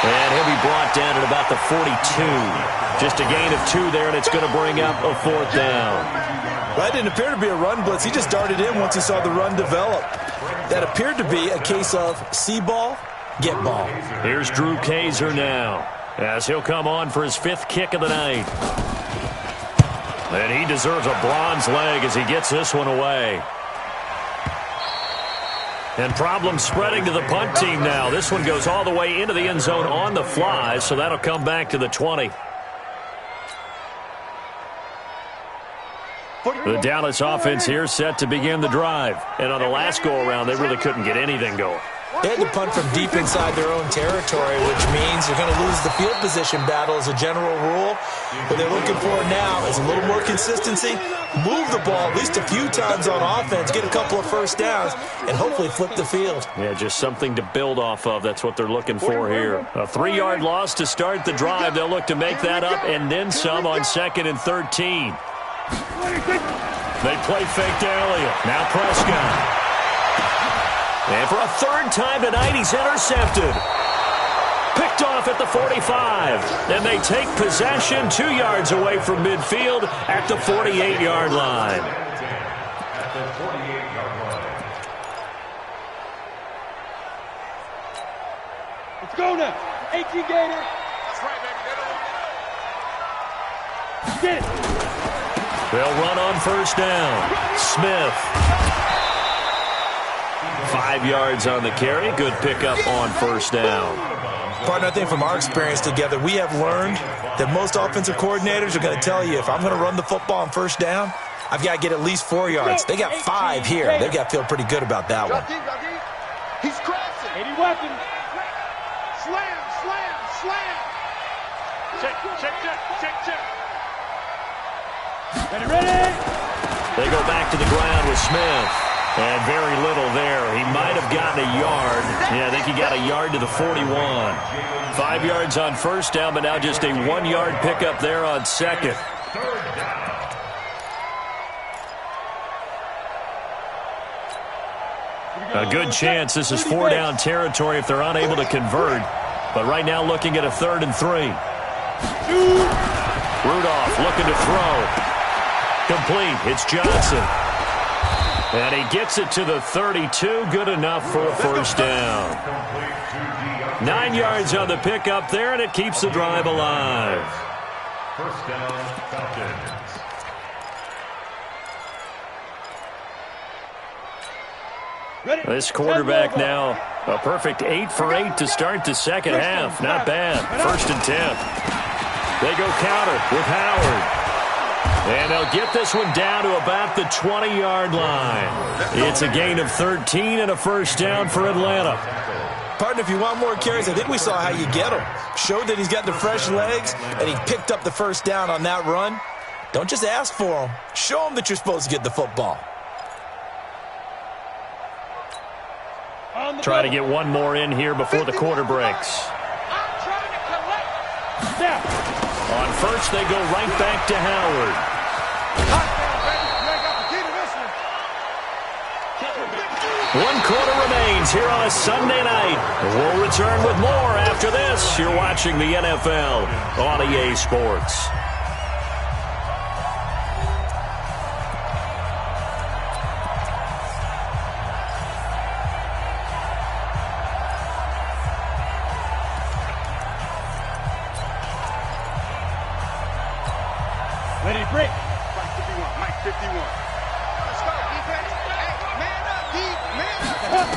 And he'll be brought down at about the 42. Just a gain of 2 there, and it's going to bring up a 4th down. Well, that didn't appear to be a run blitz. He just darted in once he saw the run develop. That appeared to be a case of see ball, get ball. Here's Drew Kaiser now as he'll come on for his 5th kick of the night. And he deserves a bronze leg as he gets this one away. And problems spreading to the punt team now. This one goes all the way into the end zone on the fly, so that'll come back to the 20. The Dallas offense here set to begin the drive. And on the last go-around, they really couldn't get anything going. They had to punt from deep inside their own territory, which means they're going to lose the field position battle as a general rule. What they're looking for now is a little more consistency, move the ball at least a few times on offense, get a couple of 1st downs, and hopefully flip the field. Yeah, just something to build off of. That's what they're looking for here. A 3-yard loss to start the drive. They'll look to make that up and then some on 2nd and 13. They play fake to Elliott. Now Prescott. And for a 3rd time tonight, he's intercepted. Picked off at the 45. And they take possession 2 yards away from midfield at the 48-yard line. Let's go now. 18 Gator. That's right, baby. Get it. They'll run on 1st down. Smith. 5 yards on the carry. Good pickup on 1st down. Partner, I think from our experience together, we have learned that most offensive coordinators are going to tell you, if I'm going to run the football on 1st down, I've got to get at least 4 yards. They got 5 here. They've got to feel pretty good about that one. He's crashing. 80 weapons. Slam. Check. Ready. They go back to the ground with Smith. And very little there. He might have gotten a yard. Yeah, I think he got a yard to the 41. 5 yards on first down, but now just a 1-yard pickup there on second. A good chance this is 4-down territory if they're unable to convert. But right now looking at a 3rd and 3. Rudolph looking to throw. Complete. It's Johnson. And he gets it to the 32. Good enough for a first down. 9 yards on the pickup there, and it keeps the drive alive. First down, Falcons. This quarterback now a perfect 8 for 8 to start the second half. Not bad. 1st and 10. They go counter with Howard. And they'll get this one down to about the 20-yard line. It's a gain of 13 and a first down for Atlanta. Partner, if you want more carries, I think we saw how you get him. Showed that he's got the fresh legs, and he picked up the first down on that run. Don't just ask for him. Show him that you're supposed to get the football. Try to get one more in here before the quarter breaks. On first, they go right back to Howard. One quarter remains here on a Sunday night. We'll return with more after this. You're watching the NFL on EA Sports. Ready to break. Mike 51. Mike 51. Let's go, defense. Hey, man up, D. Man up.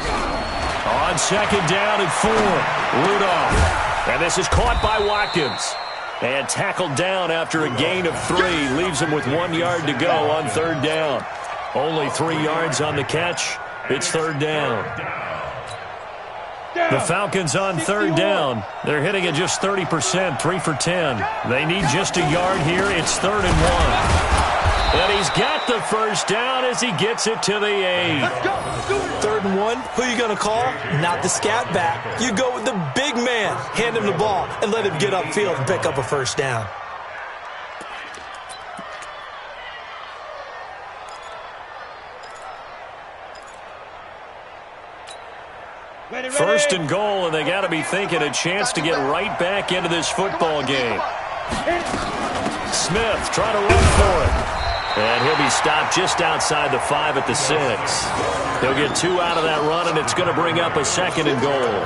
On second down and 4, Rudolph. And this is caught by Watkins. And tackled down after a gain of 3. Leaves him with 1 yard to go on 3rd down. Only 3 yards on the catch. It's 3rd down. The Falcons on 3rd down. They're hitting at just 30%, 3 for 10. They need just a yard here. It's 3rd and 1. And he's got the first down as he gets it to the 8. 3rd and 1. Who are you going to call? Not the scat back. You go with the big man. Hand him the ball and let him get upfield and pick up a first down. First and goal, and they got to be thinking a chance to get right back into this football game. Smith trying to run for it. And he'll be stopped just outside the 5 at the 6. He'll get 2 out of that run, and it's going to bring up a 2nd and goal.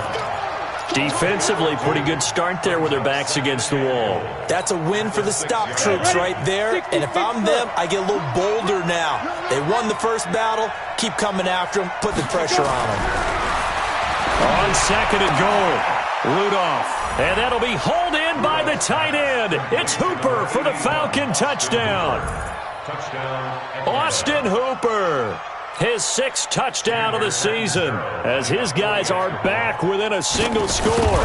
Defensively, pretty good start there with their backs against the wall. That's a win for the stop troops right there. And if I'm them, I get a little bolder now. They won the first battle. Keep coming after them. Put the pressure on them. On 2nd and goal, Rudolph. And that'll be hauled in by the tight end. It's Hooper for the Falcon touchdown. Austin Hooper, his 6th touchdown of the season, as his guys are back within a single score.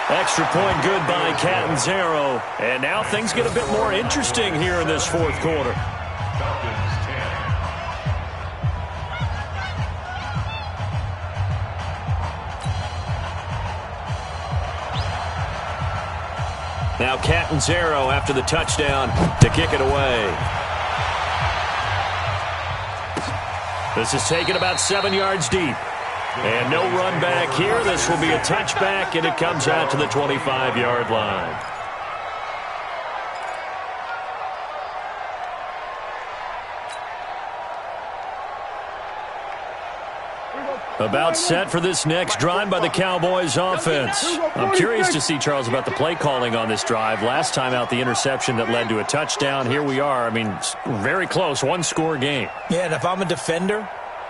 Extra point good by Catanzaro. And now things get a bit more interesting here in this 4th quarter. Now Catanzaro after the touchdown to kick it away. This is taken about 7 yards deep. And no run back here. This will be a touchback, and it comes out to the 25-yard line. About set for this next drive by the Cowboys offense. I'm curious to see, Charles, about the play calling on this drive. Last time out, the interception that led to a touchdown. Here we are. I mean, very close, 1-score game. Yeah, and if I'm a defender,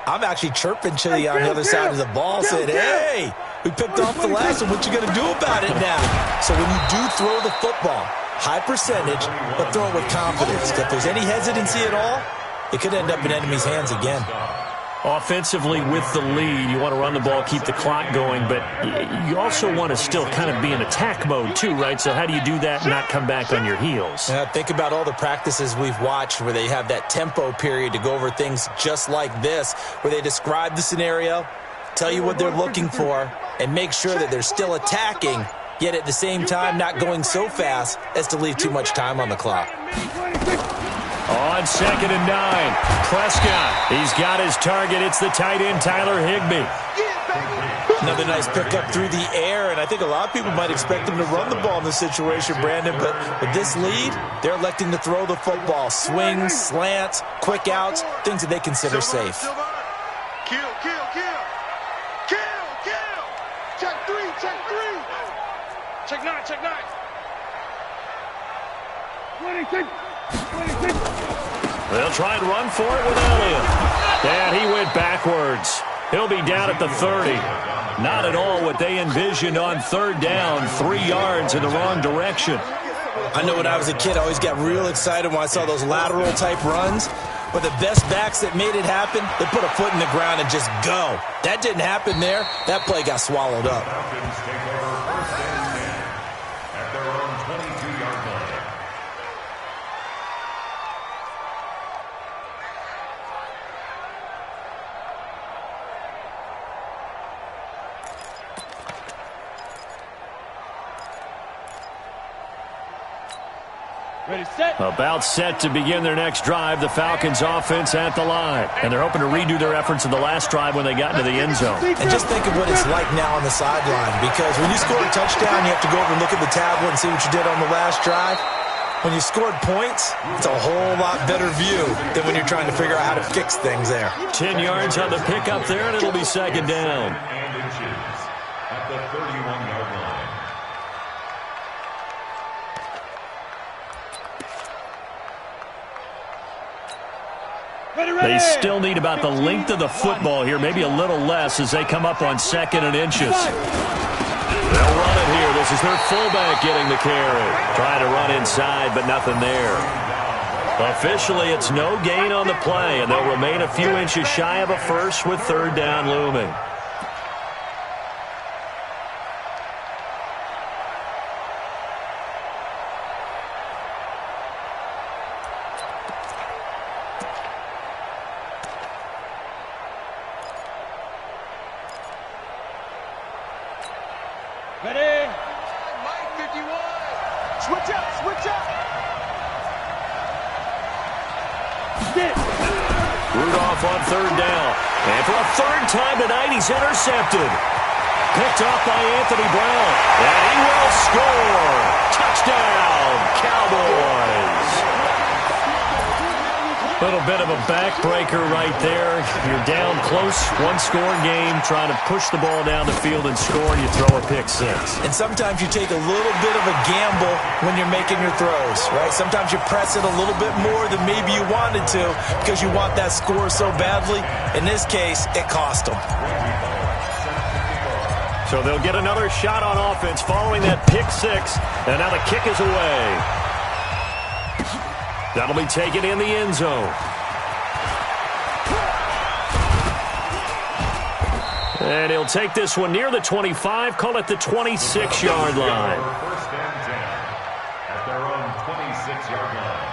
I'm actually chirping Chili on the other side of the ball, saying, hey, we picked off the last one. What you going to do about it now? So when you do throw the football, high percentage, but throw it with confidence. If there's any hesitancy at all, it could end up in enemy's hands again. Offensively with the lead, you want to run the ball, keep the clock going, but you also want to still kind of be in attack mode too, right? So how do you do that and not come back on your heels? Think about all the practices we've watched where they have that tempo period to go over things just like this, where they describe the scenario, tell you what they're looking for, and make sure that they're still attacking, yet at the same time not going so fast as to leave too much time on the clock. On 2nd and 9, Prescott. He's got his target. It's the tight end, Tyler Higbee. Another nice pickup through the air, and I think a lot of people might expect them to run the ball in this situation, Brandon, but with this lead, they're electing to throw the football. Swings, slants, quick outs, things that they consider safe. Kill, kill, kill. Kill, kill. Check 3, check 3. Check 9, check 9. 26. 26. They'll try and run for it with Elliott. And he went backwards. He'll be down at the 30. Not at all what they envisioned on 3rd down, 3 yards in the wrong direction. I know when I was a kid, I always got real excited when I saw those lateral-type runs. But the best backs that made it happen, they put a foot in the ground and just go. That didn't happen there. That play got swallowed up. Falcons take over 1st and 10 at their own 22-yard line. Ready, set. About set to begin their next drive, the Falcons offense at the line. And they're hoping to redo their efforts in the last drive when they got into the end zone. And just think of what it's like now on the sideline, because when you score a touchdown, you have to go over and look at the tablet and see what you did on the last drive. When you scored points, it's a whole lot better view than when you're trying to figure out how to fix things there. 10 yards on the pickup there, and it'll be 2nd down. And inches at the 31-yard line. They still need about the length of the football here, maybe a little less as they come up on 2nd and inches. They'll run it here. This is their fullback getting the carry. Trying to run inside, but nothing there. Officially, it's no gain on the play, and they'll remain a few inches shy of a first with 3rd down looming. Ready. Mike 51. Switch up, switch up. Get. Rudolph on 3rd down. And for a 3rd time tonight, he's intercepted. Picked off by Anthony Brown. And he will score. Touchdown, Cowboys. A little bit of a backbreaker right there. You're down close, one-score game, trying to push the ball down the field and score, and you throw a pick 6. And sometimes you take a little bit of a gamble when you're making your throws, right? Sometimes you press it a little bit more than maybe you wanted to because you want that score so badly. In this case, it cost them. So they'll get another shot on offense following that pick 6, and now the kick is away. That'll be taken in the end zone. And he'll take this one near the 25, call it the 26-yard line. 1st and 10 at their own 26-yard line.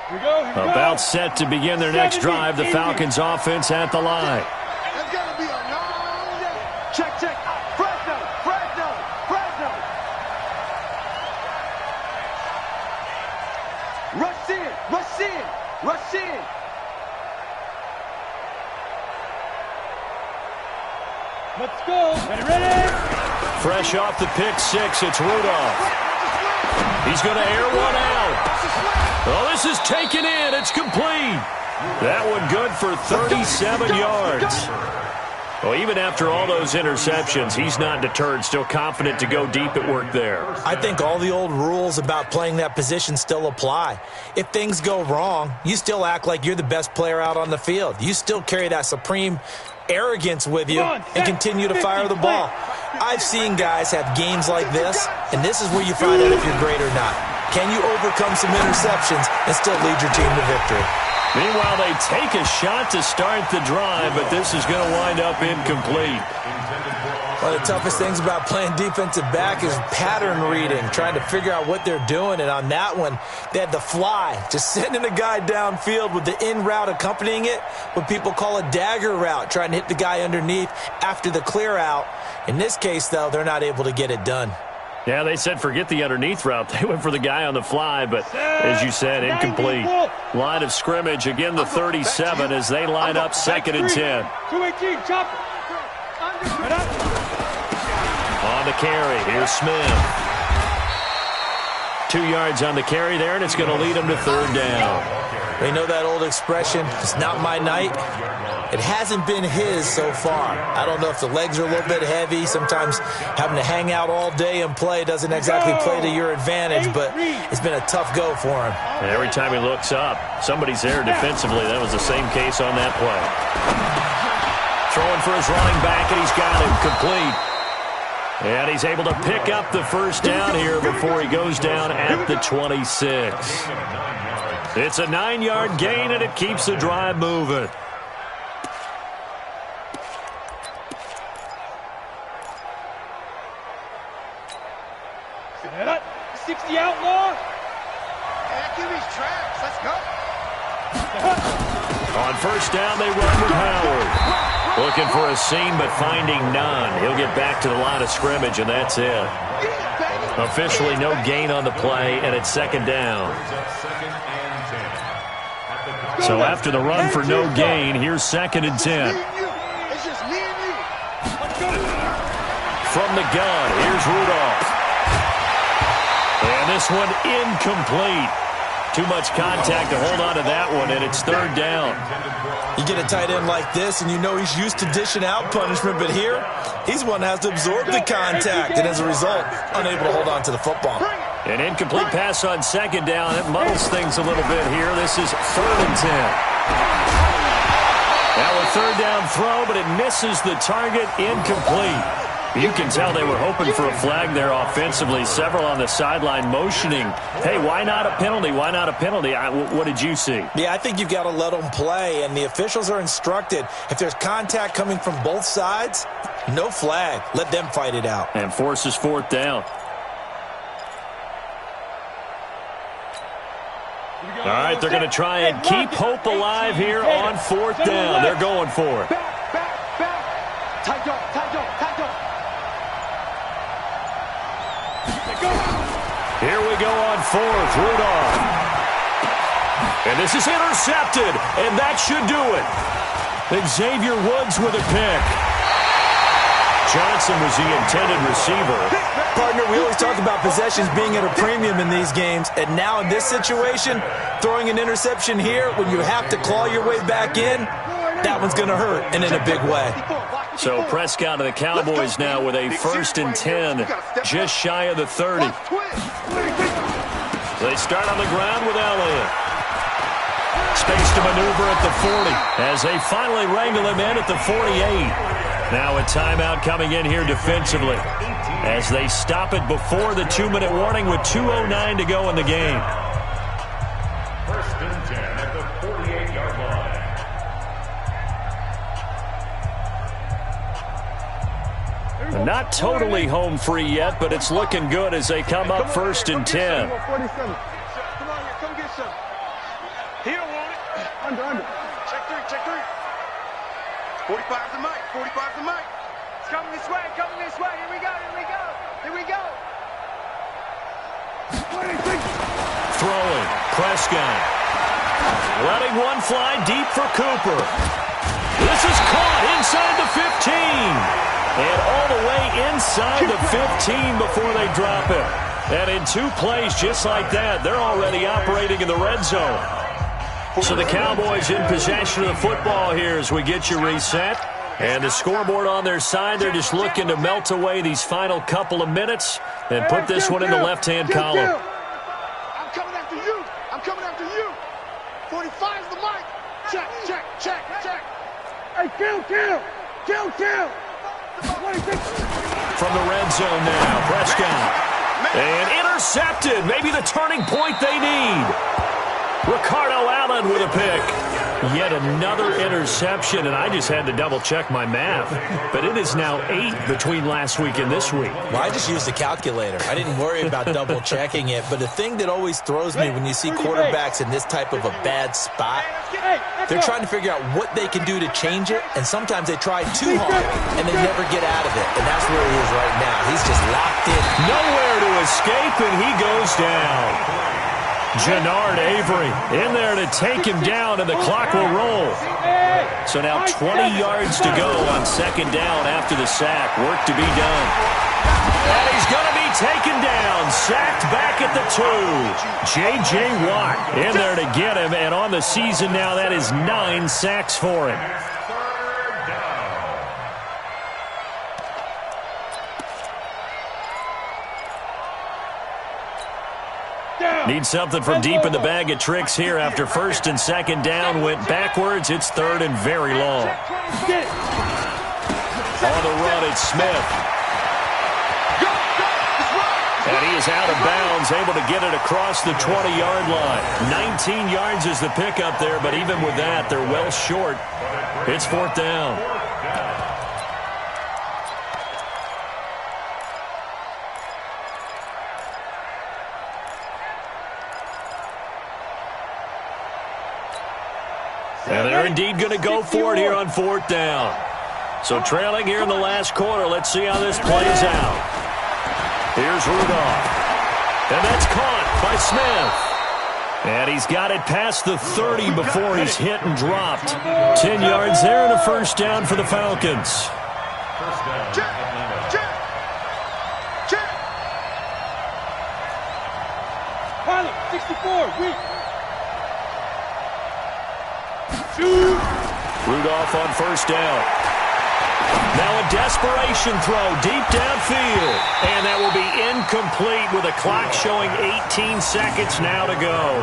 Here we go, here we go. About set to begin their next drive, the Falcons offense at the line. That's gonna be a long day. Check, check. Fresno, Fresno, Fresno. Rush in, rush in, rush in. Let's go. Ready, ready. Fresh off the pick 6, it's Rudolph. He's going to air one out. Oh, this is taken in. It's complete. That one good for 37 yards. Well, even after all those interceptions, he's not deterred, still confident to go deep at work there. I think all the old rules about playing that position still apply. If things go wrong, you still act like you're the best player out on the field. You still carry that supreme arrogance with you and continue to fire the ball. I've seen guys have games like this, and this is where you find out if you're great or not. Can you overcome some interceptions and still lead your team to victory? Meanwhile, they take a shot to start the drive, but this is going to wind up incomplete. One of the toughest things about playing defensive back is pattern reading, trying to figure out what they're doing. And on that one, they had the fly, just sending a guy downfield with the in route accompanying it, what people call a dagger route, trying to hit the guy underneath after the clear out. In this case, though, they're not able to get it done. Yeah, they said forget the underneath route. They went for the guy on the fly, but as you said, incomplete. Line of scrimmage, again the 37 as they line up 2nd and 10. 218, chopper. On the carry, here's Smith. 2 yards on the carry there, and it's going to lead them to 3rd down. They know that old expression, it's not my night. It hasn't been his so far. I don't know if the legs are a little bit heavy. Sometimes having to hang out all day and play doesn't exactly play to your advantage, but it's been a tough go for him. And every time he looks up, somebody's there defensively. That was the same case on that play. Throwing for his running back, and he's got him complete. And he's able to pick up the 1st down here before he goes down at the 26. It's a 9-yard gain, and it keeps the drive moving. Set up. 60 outlaw. QB's tracks. Let's go. On 1st down, they run with Howard. Looking for a seam, but finding none. He'll get back to the line of scrimmage, and that's it. Officially no gain on the play, and it's 2nd down. So after the run for no gain, here's 2nd and 10. It's just me and you. From the gun, here's Rudolph. And this one incomplete. Too much contact to hold on to that one, and it's 3rd down. You get a tight end like this, and you know he's used to dishing out punishment, but here, he's one that has to absorb the contact, and as a result, unable to hold on to the football. An incomplete pass on 2nd down. It muddles things a little bit here. This is 3rd and 10. Now a 3rd down throw, but it misses the target, incomplete. You can tell they were hoping for a flag there offensively. Several on the sideline motioning, hey, why not a penalty? Why not a penalty? What did you see? Yeah, I think you've got to let them play, and the officials are instructed. If there's contact coming from both sides, no flag. Let them fight it out. And forces 4th down. All right, they're going to try and keep hope alive here on 4th down. They're going for it. Back. Tight dog. Here we go on 4th, Rudolph. And this is intercepted, and that should do it. Xavier Woods with a pick. Johnson was the intended receiver. Partner, we always talk about possessions being at a premium in these games, and now in this situation, throwing an interception here when you have to claw your way back in, that one's going to hurt, and in a big way. So Prescott and the Cowboys now with a 1st and 10, just shy of the 30. They start on the ground with Elliott. Space to maneuver at the 40 as they finally wrangle him in at the 48. Now a timeout coming in here defensively as they stop it before the 2-minute warning with 2:09 to go in the game. 1st and 10 at the 48-yard line. Not totally home free yet, but it's looking good as they come up 1st and 10. Come on here, come get some. He don't want it. Under. Check 3. 45's the mic. It's coming this way. Here we go. Throwing, Prescott. Letting one fly deep for Cooper. This is caught inside the 15. And all the way inside the 15 before they drop it. And in 2 plays just like that, they're already operating in the red zone. So the Cowboys in possession of the football here as we get you reset. And the scoreboard on their side, they're just looking to melt away these final couple of minutes and put this one in the left-hand column. I'm coming after you. 45's the mic. Check. Hey, kill. 26. from the red zone now. Prescott. And intercepted. Maybe the turning point they need. Ricardo Allen with a pick. Yet another interception, and I just had to double-check my math. But it is now 8 between last week and this week. Well, I just used a calculator. I didn't worry about double-checking it. But the thing that always throws me when you see quarterbacks in this type of a bad spot, they're trying to figure out what they can do to change it, and sometimes they try too hard, and they never get out of it. And that's where he is right now. He's just locked in. Nowhere to escape, and he goes down. Jannard Avery in there to take him down, and the clock will roll. So now 20 yards to go on second down after the sack. Work to be done. And he's going to be taken down, sacked back at the 2. J.J. Watt in there to get him, and on the season now, that is 9 sacks for him. Need something from deep in the bag of tricks here after first and second down went backwards. It's third and very long. On the run, it's Smith. And he is out of bounds, able to get it across the 20-yard line. 19 yards is the pickup there, but even with that, they're well short. It's fourth down. And they're indeed going to go for it here on fourth down. So trailing here in the last quarter. Let's see how this plays out. Here's Rudolph. And that's caught by Smith. And he's got it past the 30 before he's hit and dropped. 10 yards there and a first down for the Falcons. First down, Atlanta. Pilot, 64, weak. Rudolph on first down. Now a desperation throw deep downfield. And that will be incomplete with a clock showing 18 seconds now to go.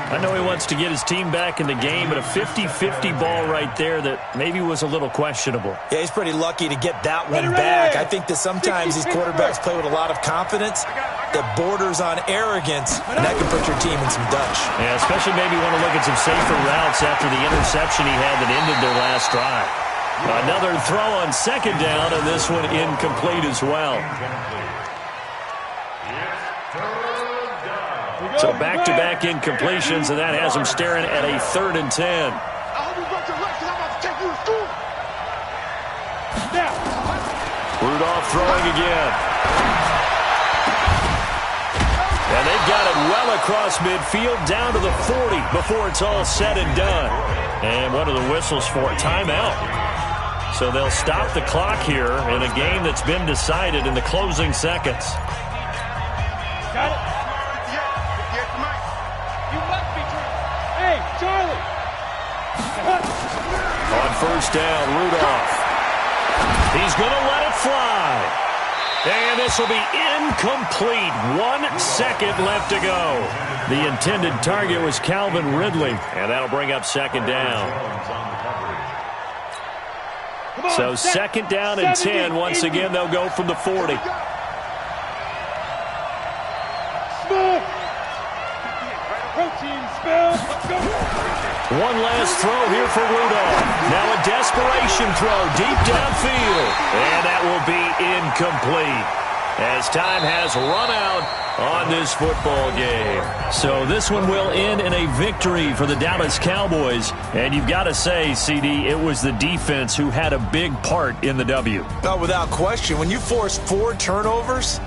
I know he wants to get his team back in the game, but a 50-50 ball right there that maybe was a little questionable. Yeah, he's pretty lucky to get that one back. I think that sometimes these quarterbacks play with a lot of confidence that borders on arrogance, and that can put your team in some Dutch. Yeah, especially maybe want to look at some safer routes after the interception he had that ended their last drive. Another throw on second down, and this one incomplete as well. So back-to-back incompletions, and that has him staring at a 3rd and 10. I hope you got your legs, because I'm about to take you to school. Rudolph throwing again. And they've got it well across midfield, down to the 40 before it's all said and done. And what are the whistles for? Timeout. So they'll stop the clock here in a game that's been decided in the closing seconds. Got it? You must be true. Hey, Charlie. On first down, Rudolph. He's going to let it fly. And this will be incomplete. 1 second left to go. The intended target was Calvin Ridley, and that'll bring up second down. So second down and 10. Once again, they'll go from the 40. Protein spill. One last throw here for Rudolph. Now a desperation throw deep downfield. And that will be incomplete as time has run out on this football game. So this one will end in a victory for the Dallas Cowboys. And you've got to say, CD, it was the defense who had a big part in the W. No, without question. When you force 4 turnovers,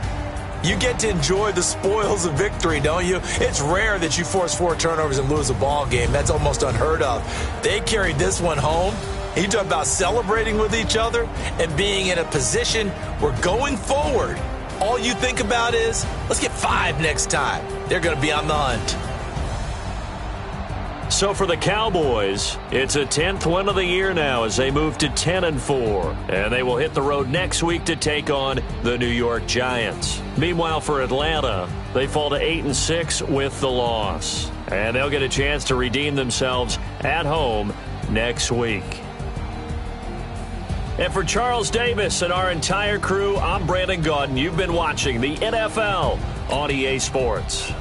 you get to enjoy the spoils of victory, don't you? It's rare that you force 4 turnovers and lose a ball game. That's almost unheard of. They carried this one home. You talk about celebrating with each other and being in a position where going forward, all you think about is, let's get 5 next time. They're going to be on the hunt. So for the Cowboys, it's a 10th win of the year now as they move to 10-4. And they will hit the road next week to take on the New York Giants. Meanwhile, for Atlanta, they fall to 8-6 with the loss. And they'll get a chance to redeem themselves at home next week. And for Charles Davis and our entire crew, I'm Brandon Gaudin. You've been watching the NFL on EA Sports.